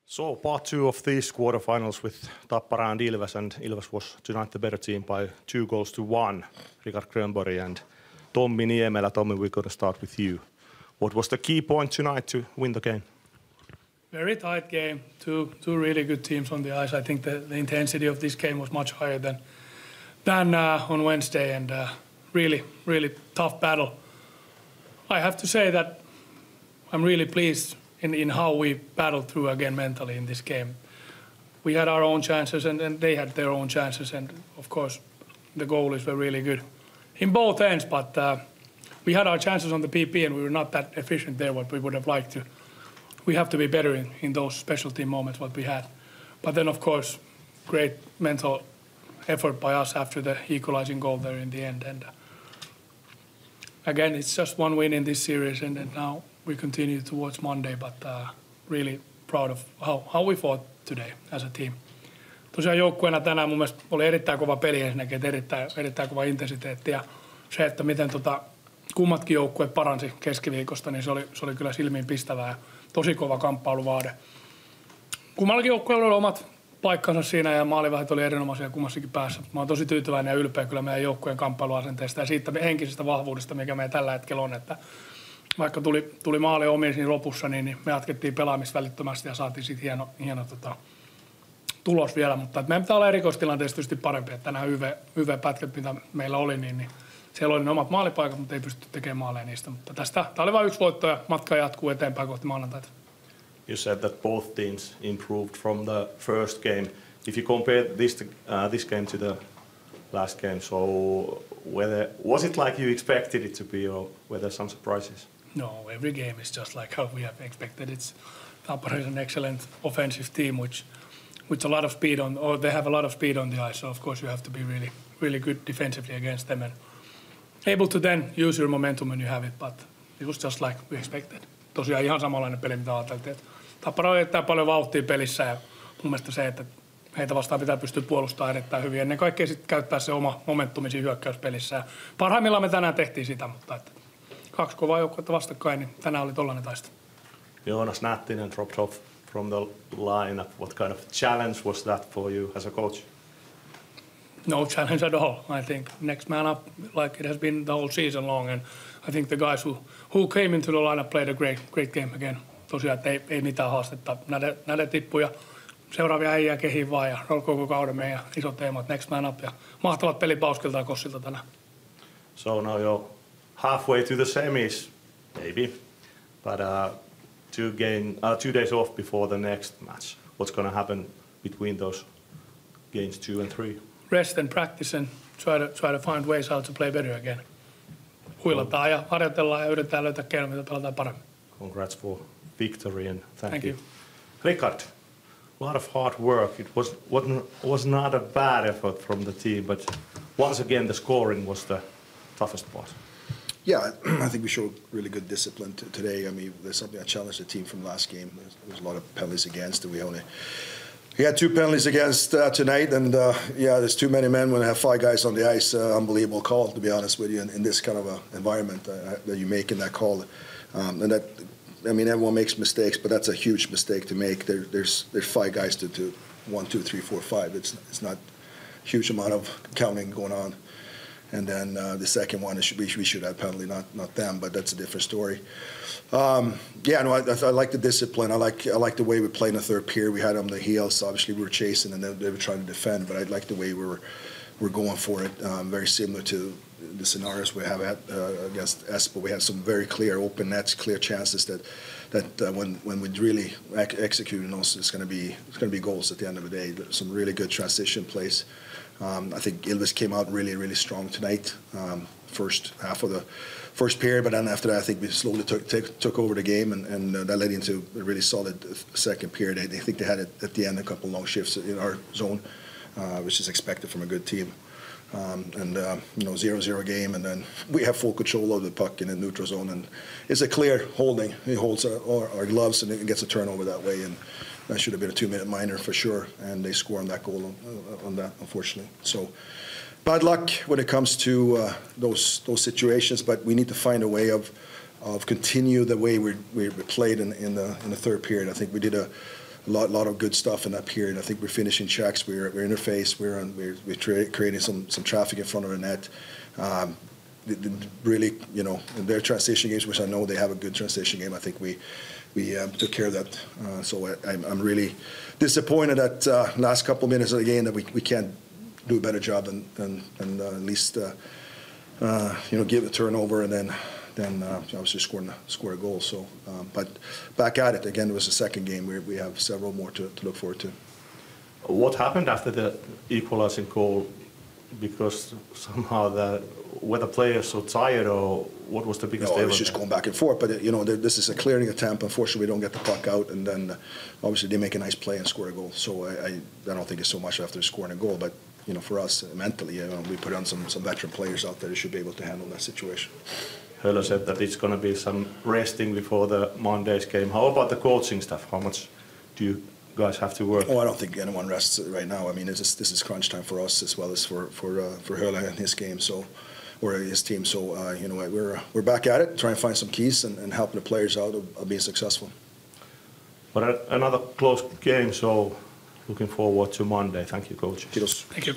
So part two of these quarterfinals with Tappara and Ilves was tonight the better team by 2-1. Richard Grönborg and Tommi Niemelä. Tommi, we're going to start with you. What was the key point tonight to win the game? Very tight game. Two really good teams on the ice. I think the intensity of this game was much higher than on Wednesday, and really tough battle. I have to say that I'm really pleased in how we battled through again mentally in this game. We had our own chances and they had their own chances, and of course the goalies were really good in both ends, but we had our chances on the PP and we were not that efficient there what we would have liked to. We have to be better in those special team moments what we had. But then of course great mental effort by us after the equalizing goal there in the end, and again it's just one win in this series, and now we continue towards Monday, but really proud of how we fought today as a team. Tosiaan joukkueena tänään mun mielestä oli erittäin kova peli ensinnäkin, erittäin kova intensiteetti, ja se, että miten kummatkin joukkueet paransi keskiviikosta, niin se oli kyllä silmiin pistävää ja tosi kova kamppailuvaade. Kummallakin joukkueella oli omat paikkansa siinä ja maalivahdit oli erinomaisia kummassakin päässä. Mä oon tosi tyytyväinen ja ylpeä kyllä meidän joukkueen kamppailuasenteesta ja siitä henkisestä vahvuudesta, mikä meillä tällä hetkellä on, että vaikka tuli maali omiin siinä lopussa, niin me jatkettiin pelaamista välittömästi ja saatiin sitten hieno tulos vielä. Mutta meidän pitää olla erikoistilanteessa tietysti parempi, että nämä YV-pätkät, mitä meillä oli, niin siellä oli ne omat maalipaikat, mutta ei pysty tekemään maaleja niistä. Mutta tämä oli vain yksi voitto ja matka jatkuu eteenpäin kohti maanantaita. You said that both teams improved from the first game. If you compare this game to the last game, so was it like you expected it to be, or were there some surprises? No, every game is just like how we have expected. Tappara is an excellent offensive team, with a lot of speed they have a lot of speed on the ice. So of course you have to be really good defensively against them and able to then use your momentum when you have it. But it was just like we expected. Tosiaan ihan samanlainen peli, mitä ajateltiin. Tappara on erittäin paljon vauhtia pelissä ja mun mielestä se, että heitä vastaan pitää pystyä puolustamaan erittäin hyvin. Ennen kaikkea sitten käyttää se oma momentumisi hyökkäyspelissä. Parhaimmillaan me tänään tehtiin sitä, mutta kaksi kovaa joukkuetta vastakkain, niin tänään oli tollainen taistelu. Joonas Nättinen dropped off from the lineup. What kind of challenge was that for you as a coach? No challenge at all. I think next man up, like it has been the whole season long, and I think the guys who came into the lineup played a great game again. Tosiaan, että ei mitään haastetta. Näde tippuja. Seuraavia äijää kehiin vaan ja koko kauden meidän isot teemat, next man up ja mahtavat pelipauskilta ja Kossilta tänään. So now you're halfway to the semis, maybe, but 2 days off before the next match. What's going to happen between those games 2 and 3? Rest and practice and try to find ways how to play better again. Huilataan ja harjoitellaan ja yritetään löytää keinoja, mitä pelataan paremmin. Congrats for victory and thank you. You. Richard, a lot of hard work. It was not a bad effort from the team, but once again the scoring was the toughest part. Yeah, I think we showed really good discipline today. I mean, there's something that challenged the team from last game. There was a lot of penalties against, and we had 2 penalties against tonight, and there's too many men when they have 5 guys on the ice. Unbelievable call, to be honest with you, in this kind of a environment that you make in that call. And that, I mean, everyone makes mistakes, but that's a huge mistake to make. There's 5 guys to 1, 2, 3, 4, 5. It's not a huge amount of counting going on. And then the second one, we should have penalty, not them, but that's a different story. I like the discipline. I like the way we played in the third period. We had them on the heels. Obviously, we were chasing and they were trying to defend, but I like the way we're going for it. Very similar to the scenarios we have had against Espoo. We had some very clear open nets, clear chances that when we really execute on those, it's going to be goals at the end of the day. Some really good transition plays. I think Ilves came out really strong tonight. First half of the first period, but then after that, I think we slowly took over the game, and that led into a really solid second period. I think they had at the end a couple long shifts in our zone, which is expected from a good team. 0-0 game, and then we have full control of the puck in the neutral zone, and it's a clear holding. He holds our gloves and it gets a turnover that way, and that should have been a 2-minute minor for sure, and they score on that goal on that, unfortunately. So bad luck when it comes to those situations, but we need to find a way of continue the way we played in the third period. I think we did a lot of good stuff in that period. I think we're finishing checks, we're interface, we're creating some traffic in front of the net. Really, you know, in their transition games, which I know they have a good transition game, I think we took care of that. So I'm really disappointed at last couple of minutes of the game that we can't do a better job than at least you know, give a turnover and then obviously score a goal. So, but back at it again. It was the second game. We have several more to look forward to. What happened after the equalizing goal? Because somehow were the players so tired, or what was the biggest? No, it was just going back and forth. But you know, this is a clearing attempt. Unfortunately, we don't get the puck out, and then obviously they make a nice play and score a goal. So I don't think it's so much after scoring a goal, but you know, for us mentally, you know, we put on some veteran players out there that should be able to handle that situation. Höller said that it's going to be some resting before the Monday's game. How about the coaching staff? How much do you guys have to work? Oh, I don't think anyone rests right now. I mean, this is crunch time for us as well as for Höller and his game. So, or his team. So, you know, we're back at it, trying to find some keys and helping the players out of being successful. But another close game. So, looking forward to Monday. Thank you, coach. Kiitos. Thank you.